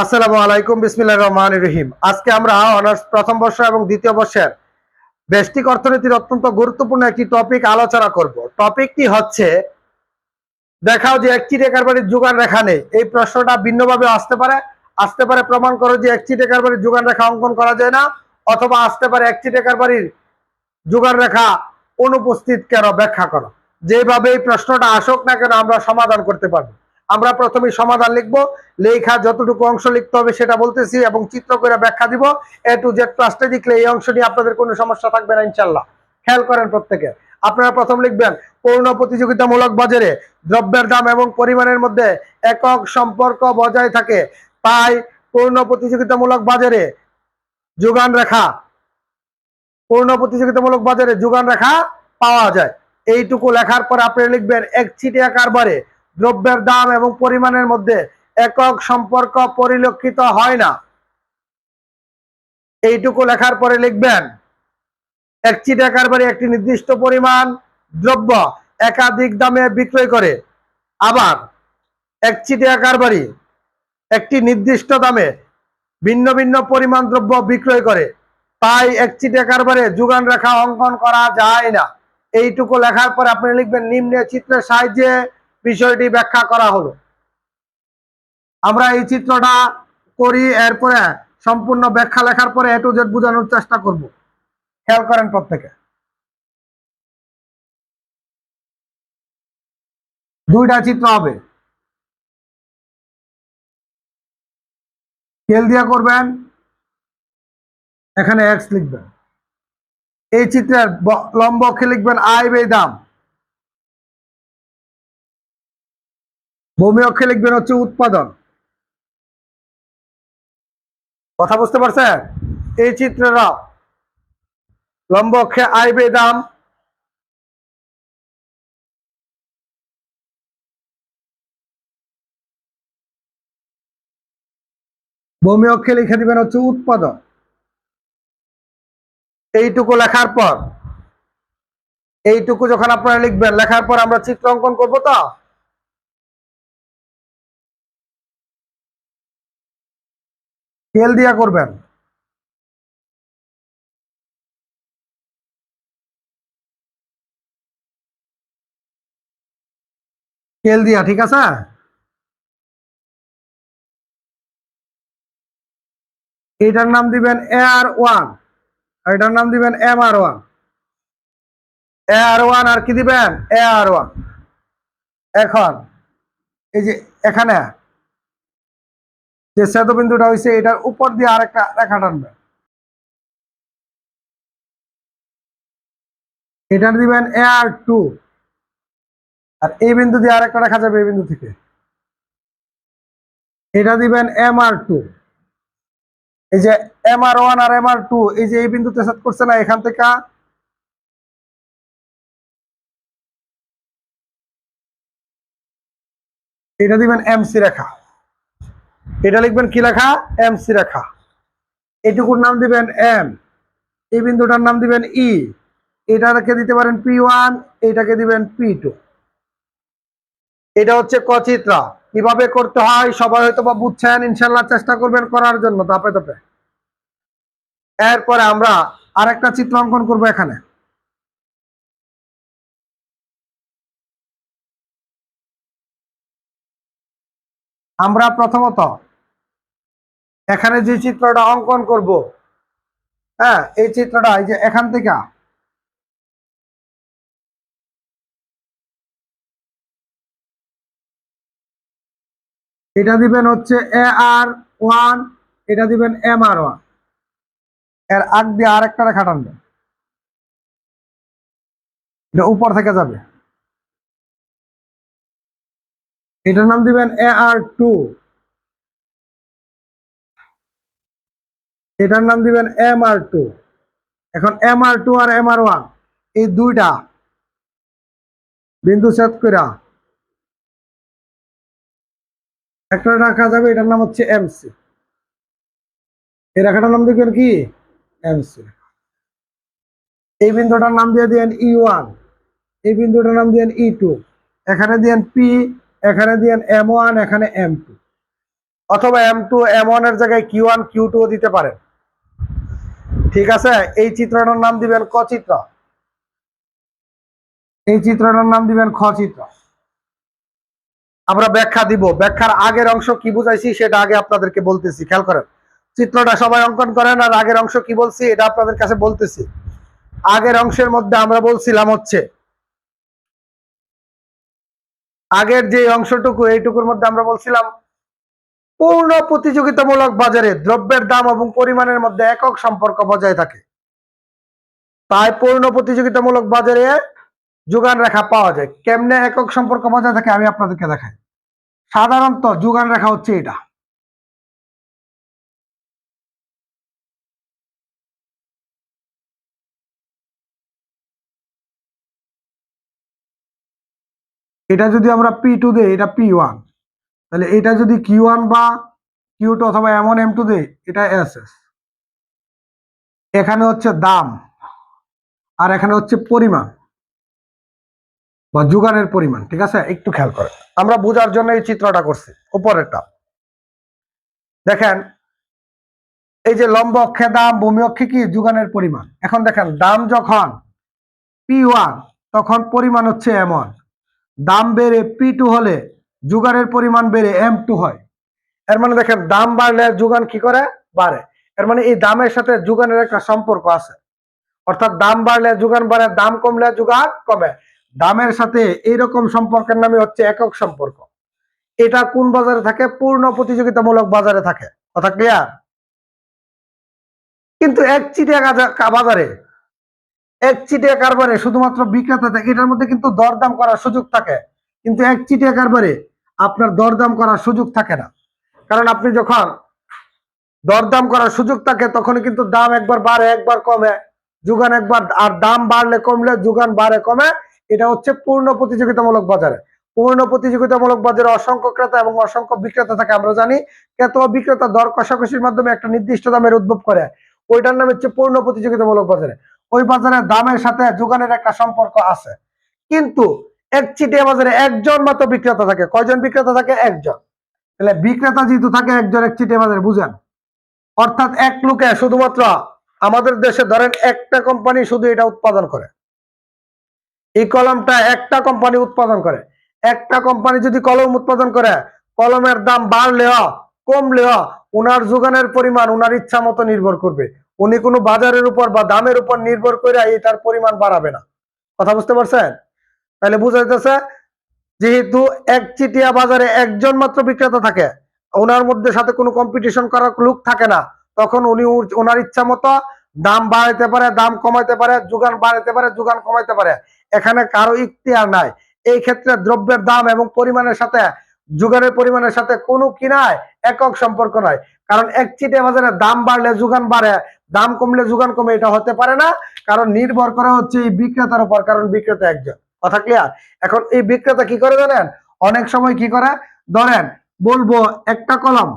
আসসালামু আলাইকুম, বিসমিল্লাহির রহমানির রহিম। আজকে আমরা অনার্স প্রথম বর্ষ এবং দ্বিতীয় বর্ষের ব্যষ্টিক অর্থনীতির অত্যন্ত গুরুত্বপূর্ণ একটি টপিক আলোচনা করব। টপিকটি হচ্ছে, দেখাও যে একটি রেখার বাড়ির যোগান রেখা নেই। এই প্রশ্নটা ভিন্নভাবে আসতে পারে প্রমাণ করো যে একটি রেখার বাড়ির যোগান রেখা অঙ্কন করা যায় না, অথবা আসতে পারে একটি রেখার বাড়ির যোগান রেখা অনুপস্থিত কেন ব্যাখ্যা করো। যেভাবে এই প্রশ্নটা আসুক না কেন আমরা সমাধান করতে পারবো। আমরা প্রথমে সমাধান লিখবো, লেখা যতটুকু অংশ লিখতে হবে সেটা বলতেছি এবং চিত্র করে ব্যাখ্যা দিব। এ টু জেড ক্লাসটা লিখলে এই অংশ নিয়ে আপনাদের কোনো সমস্যা থাকবে না ইনশাল্লাহ। খেয়াল করেন প্রত্যেকে। আপনারা প্রথম লিখবেন, পূর্ণ প্রতিযোগিতামূলক বাজারে দ্রব্যের দাম এবং পরিমাণের মধ্যে একক সম্পর্ক বজায় থাকে, তাই পূর্ণ প্রতিযোগিতামূলক বাজারে যোগান রেখা পাওয়া যায়। এইটুকু লেখার পর আপনি লিখবেন, একচিটিয়া কারবারে দ্রব্যের দাম এবং পরিমাণের মধ্যে একক সম্পর্ক পরিলক্ষিত হয় না। এইটুকু লেখার পরে লিখবেন, একচিটিয়া কারবারে একটি নির্দিষ্ট পরিমাণ দ্রব্য একাধিক দামে বিক্রয় করে, আবার একচিটিয়া কারবারি একটি নির্দিষ্ট দামে ভিন্ন ভিন্ন পরিমাণ দ্রব্য বিক্রয় করে, তাই একচিটিয়া কারবারে যোগান রেখা অঙ্কন করা যায় না। এইটুকু লেখার পরে আপনি লিখবেন, নিম্নে চিত্রের সাহায্যে বিষয়টি ব্যাখ্যা করা হলো। আমরা এই চিত্রটা করি, এরপরে সম্পূর্ণ ব্যাখ্যা লেখার পরে এ টু জেড বোঝানোর চেষ্টা করব। খেয়াল করেন প্রত্যেকে। দুইটা চিত্র হবে, স্কেল দিয়ে করবেন। এখানে এক্স লিখবেন। এই চিত্রের লম্ব অক্ষে লিখবেন আয় ব্যয় দাম, ভূমি অক্ষে লিখবেন হচ্ছে উৎপাদন। কথা বুঝতে পারছেন? এই চিত্রের লম্ব অক্ষে আয় ব্যয় দাম, ভূমি অক্ষে লিখে দিবেন হচ্ছে উৎপাদন। এইটুকু লেখার পর, এইটুকু যখন আপনারা লিখবেন, লেখার পর আমরা চিত্র অঙ্কন করবো। তো স্কেল দিয়া করবেন। স্কেল দিয়া, ঠিক আছে। এটার নাম দিবেন AR1, আর এটার নাম দিবেন MR1। AR1 আর কি দিবেন AR1। এখন এই যে এখানে যে ছেদবিন্দুটা হয়েছে, এটার উপর দিয়ে আরেকটা রেখা টানবেন। এটার দিবেন AR2, আর এই বিন্দু দিয়ে আরেকটা রেখা যাবে এই বিন্দু থেকে। এটা দিবেন MR2। এই যে MR1 আর MR2 এই যে এই বিন্দুতে সেট করছে না, এখান থেকে এটা দিবেন MC রেখা। এটা লিখবেন কি লেখা? MC রেখা। এটুকুর নাম দিবেন M, এই বিন্দুটার নাম দিবেন E, এটাকে দিতে পারেন P1, এটাকে দিবেন P2। এটা হচ্ছে কচিত্রা। কিভাবে করতে হয় সবাই হয়তো বা বুঝছেন, ইনশাল্লাহ চেষ্টা করবেন করার জন্য ধাপে ধাপে। এরপরে আমরা আরেকটা চিত্র অঙ্কন করবো। এখানে আমরা প্রথমত এখানে যে চিত্রটা অঙ্কন করব, হ্যাঁ, এই চিত্রটা এই যে এখান থেকে এটা দিবেন হচ্ছে AR1, এটা দিবেন MR1। এর আগ দিয়ে আরেকটা রেখা টানবেন, এটা উপর থেকে যাবে। এটার নাম দিবেন AR2, এটার নাম দিবেন MR2। এখন MR2 আর MR1 এই দুইটা বিন্দু ছেদ করে একটা রাখা যাবে, এটার নাম হচ্ছে MC। এই রেখাটার নাম দিবেন কি? MC। এই বিন্দুটার নাম দিয়ে দিবেন E1, এই বিন্দুটার নাম দিবেন E2, এখানে দিবেন P, এখানে দিবেন M1, এখানে M2। অথবা M2 M1 এর জায়গায় Q1 Q2 দিতে পারেন। ঠিক আছে, এই চিত্রটার নাম দিবেন ক চিত্র, এই চিত্রটার নাম দিবেন খ চিত্র। আমরা ব্যাখ্যা দিব, ব্যাখ্যার আগের অংশ কি বুঝাইছি সেটা আগে আপনাদেরকে বলতেছি, খেয়াল করেন। চিত্রটা সবাই অঙ্কন করেন, আর আগের অংশ কি বলছি এটা আপনাদের কাছে বলতেছি। আগের অংশের মধ্যে আমরা বলছিলাম হচ্ছে, আগের যে অংশটুকু এইটুকুর মধ্যে আমরা বলছিলাম পূর্ণ প্রতিযোগিতামূলক বাজারে দ্রব্যের দাম এবং পরিমাণের মধ্যে একক সম্পর্ক বজায় থাকে। তাই পূর্ণ প্রতিযোগিতামূলক বাজারে যোগান রেখা পাওয়া যায়। কেমনে একক সম্পর্ক বজায় থাকে আমি আপনাদেরকে দেখাই। সাধারণত যোগান রেখা হচ্ছে এটা, এটা যদি আমরা P2 দেই এটা P1, তাহলে এটা যদি Q1 বা Q2 অথবা M1 M2 দেই এটা SS। এখানে হচ্ছে দাম আর এখানে হচ্ছে পরিমাণ বা যোগানের পরিমাণ। ঠিক আছে, একটু খেয়াল করেন, আমরা বোঝার জন্য এই চিত্রটা করছি। উপরেরটা দেখেন, এই যে লম্ব অক্ষে দাম, ভূমি অক্ষে কি যোগানের পরিমাণ। এখন দেখেন দাম যখন P1 তখন পরিমাণ হচ্ছে M1, দাম বেড়ে P2 হলে যোগানের পরিমাণ বেড়ে M2 হয়। এর মানে দেখেন দাম বাড়লে যোগান কি করে, বাড়ে। এর মানে এই দামের সাথে যোগানের একটা সম্পর্ক আছে, অর্থাৎ দাম বাড়লে যোগান বাড়ে, দাম কমলে যোগান কমে। দামের সাথে এইরকম সম্পর্কের নামে হচ্ছে একক সম্পর্ক। এটা কোন বাজারে থাকে, পূর্ণ প্রতিযোগিতামূলক বাজারে থাকে। কথা ক্লিয়ার? কিন্তু একচিটিয়া বাজারে, একচিটিয়া কারবারে শুধুমাত্র বিক্রেতা থাকে, এটার মধ্যে কিন্তু দরদাম করার সুযোগ থাকে। কিন্তু একচিটিয়া কারবারে আপনার দরদাম করার সুযোগ থাকে না, কারণ আপনি যখন দরদাম করার সুযোগ থাকে তখন কিন্তু দাম একবার বাড়ে একবার কমে, যোগান একবার, আর দাম বাড়লে কমলে যোগান বাড়ে কমে। এটা হচ্ছে পূর্ণ প্রতিযোগিতামূলক বাজারে। পূর্ণ প্রতিযোগিতামূলক বাজারে অসংখ্য ক্রেতা এবং অসংখ্য বিক্রেতা থাকে। আমরা জানি ক্রেতা ও বিক্রেতা দর কষাকষির মাধ্যমে একটা নির্দিষ্ট দামের উদ্ভব করে, ওইটার নাম হচ্ছে পূর্ণ প্রতিযোগিতামূলক বাজারে। ওই বাজারে দামের সাথে যোগানের একটা সম্পর্ক আছে। কিন্তু একচিটিয়া বাজারে একজন মাত্র বিক্রেতা থাকে। কয়জন বিক্রেতা থাকে? একজন। তাহলে বিক্রেতা যেহেতু থাকে একজন একচিটিয়া বাজারে, বুঝেন? অর্থাৎ এক লোকে শুধুমাত্র আমাদের দেশে ধরেন একটা কোম্পানি শুধু এটা উৎপাদন করে, এই কলমটা একটা কোম্পানি উৎপাদন করে। একটা কোম্পানি যদি কলম উৎপাদন করে, কলমের দাম বাড়লেও কমলেও উনার যোগানের পরিমাণ উনার ইচ্ছা মতো নির্ভর করবে। উনি কোনো বাজারের উপর বা দামের উপর নির্ভর করে এটার পরিমাণ বাড়াবে না। কথা বুঝতে পারছেন? তাহলে বোঝা যাইতেছে যেহেতু একচিটিয়া বাজারে একজন মাত্র বিক্রেতা থাকে, ওনার মধ্যে সাথে কোনো কম্পিটিশন করার লোক থাকে না, তখন উনি ওনার ইচ্ছা মতো দাম বাড়াইতে পারে, দাম কমাইতে পারে, যোগান বাড়াইতে পারে, যোগান কমাইতে পারে। এখানে কারো ইখতিয়ার নাই। এই ক্ষেত্রে দ্রব্যের দাম এবং পরিমাণের সাথে, যোগানের পরিমাণের সাথে কোনো কি নাই, একক সম্পর্ক নাই। কারণ একচিটিয়া বাজারে দাম বাড়লে যোগান বাড়ে, দাম কমলে যোগান কমে, এটা হতে পারে না। কারণ নির্ভর করা হচ্ছে এই বিক্রেতার উপর, কারণ বিক্রেতা একজন। কথা ক্লিয়ার? এখন এই বিক্রেতা কি করে জানেন? অনেক সময় কি করে, ধরেন বলবো একটা কলম,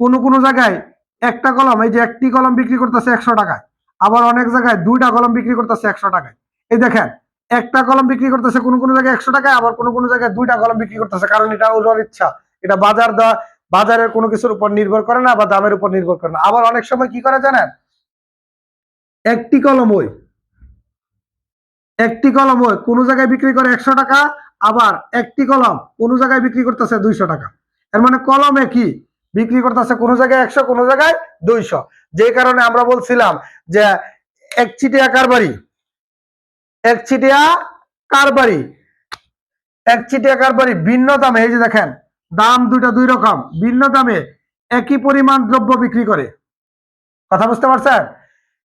কোন জায়গায় একটা কলম, এই যে একটি কলম বিক্রি করতেছে 100 টাকায়, আবার অনেক জায়গায় দুইটা কলম বিক্রি করতেছে 100 টাকায়। এই দেখেন, একটা কলম বিক্রি করতেছে কোন জায়গায় 100 টাকায়, আবার কোন জায়গায় দুইটা কলম বিক্রি করতেছে। কারণ এটা ওর ইচ্ছা, এটা বাজার দেওয়া, বাজারের কোনো কিছুর উপর নির্ভর করে না বা দামের উপর নির্ভর করে না। আবার অনেক সময় কি করে জানেন, একটি কলম ওই একটি কলম ওই কোন জায়গায় বিক্রি করে 100 টাকা, আবার একটি কলম কোন জায়গায় বিক্রি করতেছে 200 টাকা। এর মানে কলমে কি বিক্রি করতেছে, কোন জায়গায় 100 কোন জায়গায় 200। যে কারণে আমরা বলছিলাম যে একচিটিয়া কারবারি, একচিটিয়া কারবারি, একচিটিয়া কারবারি ভিন্ন দামে, এই যে দেখেন দাম দুইটা দুই রকম, ভিন্ন দামে একই পরিমাণ দ্রব্য বিক্রি করে। কথা বুঝতে পারছেন?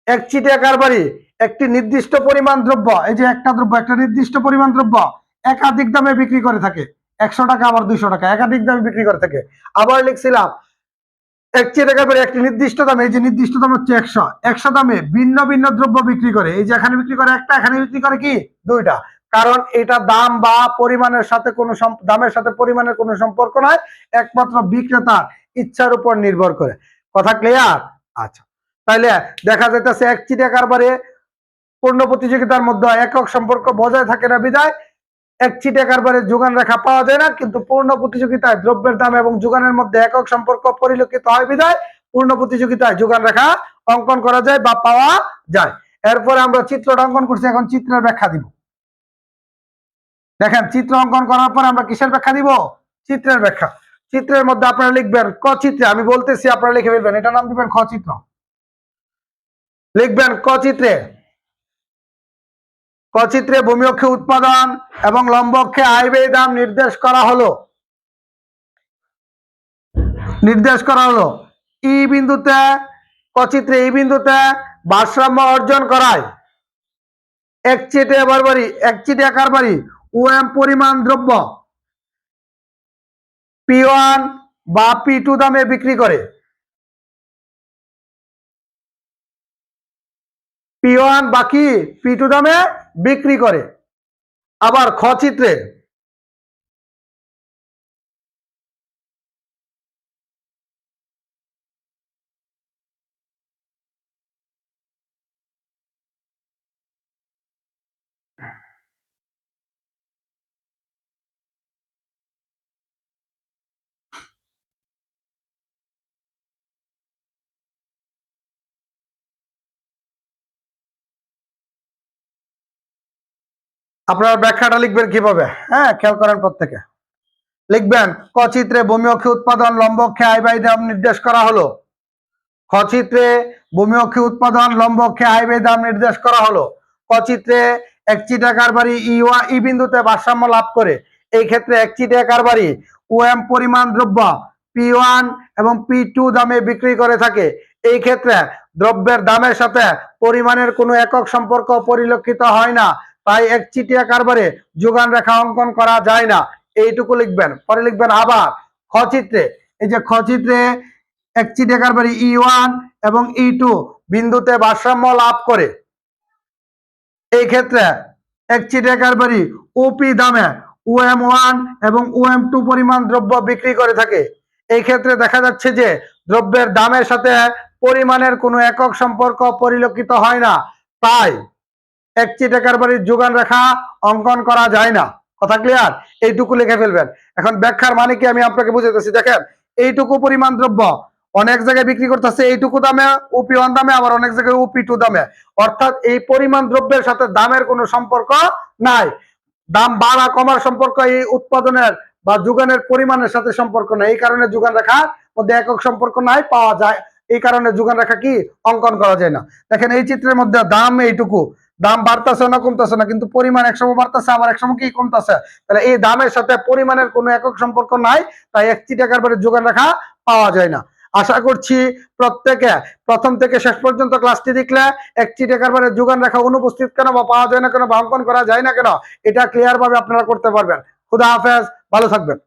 একচিটিয়া কারবারি একটি নির্দিষ্ট পরিমাণ দ্রব্য, এই যে একটা দ্রব্য, একটা নির্দিষ্ট পরিমাণ দ্রব্য একাধিক দামে বিক্রি করে থাকে। 100 টাকা আবার 200 টাকা, একাধিক দামে বিক্রি করে থাকে। আবার লিখছিলাম একচিটিয়া কারবারি একটি নির্দিষ্ট দামে, এই যে নির্দিষ্ট দাম হচ্ছে 100, 100 দামে ভিন্ন ভিন্ন দ্রব্য বিক্রি করে। এই যে এখানে বিক্রি করে একটা, এখানে বিক্রি করে কি দুইটা। কারণ এটা দাম বা পরিমাণের সাথে কোনো দামের সাথে পরিমাণের কোনো সম্পর্ক নয়, একমাত্র বিক্রেতার ইচ্ছার উপর নির্ভর করে। কথা ক্লিয়ার? আচ্ছা, তাইলে দেখা যাইতেছে একচিটিয়া কারবারে পূর্ণ প্রতিযোগিতার মধ্যে একক সম্পর্ক বজায় থাকে না, বিদায় একচিটিয়া কারবারের যোগান রেখা পাওয়া যায় না, কিন্তু পূর্ণ প্রতিযোগিতায় দ্রব্যের দাম এবং যোগানের মধ্যে একক সম্পর্ক পরিলক্ষিত হয় বিধায় পূর্ণ প্রতিযোগিতায় যোগান রেখা অঙ্কন করা যায় বা পাওয়া যায়। এরপরে আমরা চিত্রটা অঙ্কন করছি, এখন চিত্রের ব্যাখ্যা দিব। দেখেন, চিত্র অঙ্কন করার পর আমরা কিসের ব্যাখ্যা দিব? চিত্রের ব্যাখ্যা। চিত্রের মধ্যে আপনারা লিখবেন ক চিত্রে, আমি বলতেছি আপনারা লিখে ফেলবেন, এটা নাম দিবেন খ চিত্র। লিখবেন ক চিত্রে, ক চিত্রে ভূমি অক্ষে উৎপাদন এবং লম্ব অক্ষে আয় ব্যয় দাম নির্দেশ করা হলো। ই বিন্দুতে, ক চিত্রে এই বিন্দুতে ভারসাম্য অর্জন করায় একচিটিয়া কারবারি ওএম পরিমাণ দ্রব্য P1 বা P2 দামে বিক্রি করে। P1 বা কি P2 দামে বিক্রি করে। আবার খ চিত্রে, আপনারা ব্যাখ্যাটা লিখবেন কিভাবে, হ্যাঁ খেয়াল করেন প্রত্যেকে। লিখবেন ক চিত্রে ভূমি অক্ষে উৎপাদন লম্ব অক্ষে আয় ব্যয় দাম নির্দেশ করা হলো। খ চিত্রে ভূমি অক্ষে উৎপাদন লম্ব অক্ষে আয় ব্যয় দাম নির্দেশ করা হলো। ক চিত্রে একচিটিয়া কারবারি ই বিন্দুতে ভারসাম্য লাভ করে। এই ক্ষেত্রে একচিটিয়া কারবারি ওএম পরিমাণ দ্রব্য P1 এবং P2 দামে বিক্রি করে থাকে। এই ক্ষেত্রে দ্রব্যের দামের সাথে পরিমাণের কোনো একক সম্পর্ক পরিলক্ষিত হয় না, তাই একচিটিয়া কারবারে যোগান রেখা অঙ্কন করা যায় না। এইটুকু লিখবেন। পরে লিখবেন আবার খ চিত্রে, এই যে খ চিত্রে একচিটিয়া কারবারি E1 এবং E2 বিন্দুতে ভারসাম্য লাভ করে। এই ক্ষেত্রে একচিটিয়া কারবারি ওপি দামে OM1 এবং OM2 পরিমাণ দ্রব্য বিক্রি করে থাকে। এই ক্ষেত্রে দেখা যাচ্ছে যে দ্রব্যের দামের সাথে পরিমাণের কোনো একক সম্পর্ক পরিলক্ষিত হয় না, তাই একচিটিয়া কারবারির যোগান রেখা অঙ্কন করা যায় না। কথা ক্লিয়ার? এইটুকু লিখে ফেলবেন। এখন ব্যাখ্যার মানে কি আমি আপনাকে বুঝাতেছি। দেখেন, এইটুকু পরিমাণ দ্রব্য অনেক জায়গায় বিক্রি করতেছে এইটুকু দামে OP1 দামে, আবার অনেক জায়গায় OP2 দামে, অর্থাৎ এই পরিমাণ দ্রব্যের সাথে দামের কোনো সম্পর্ক নাই। দাম বাড়া কমার সম্পর্ক এই উৎপাদনের বা যোগানের পরিমাণের সাথে সম্পর্ক নাই। এই কারণে যোগান রেখার মধ্যে একক সম্পর্ক নাই পাওয়া যায়, এই কারণে যোগান রেখা কি অঙ্কন করা যায় না। দেখেন এই চিত্রের মধ্যে দাম এইটুকু, দাম বাড়তেছে না কমতেছে না, কিন্তু পরিমাণ একসময় বাড়তেছে আবার একসময় কি কমতেছে। তাহলে এই দামের সাথে পরিমাণের কোনো একক সম্পর্ক নাই, তাই একচিটিয়া কারবারির যোগান রেখা পাওয়া যায় না। আশা করছি প্রত্যেকে প্রথম থেকে শেষ পর্যন্ত ক্লাসটি দেখলে একচিটিয়া কারবারির যোগান রেখা অনুপস্থিত কেন বা পাওয়া যায় না কেন বা অঙ্কন করা যায় না কেন এটা ক্লিয়ার ভাবে আপনারা করতে পারবেন। খুদা হাফেজ, ভালো থাকবেন।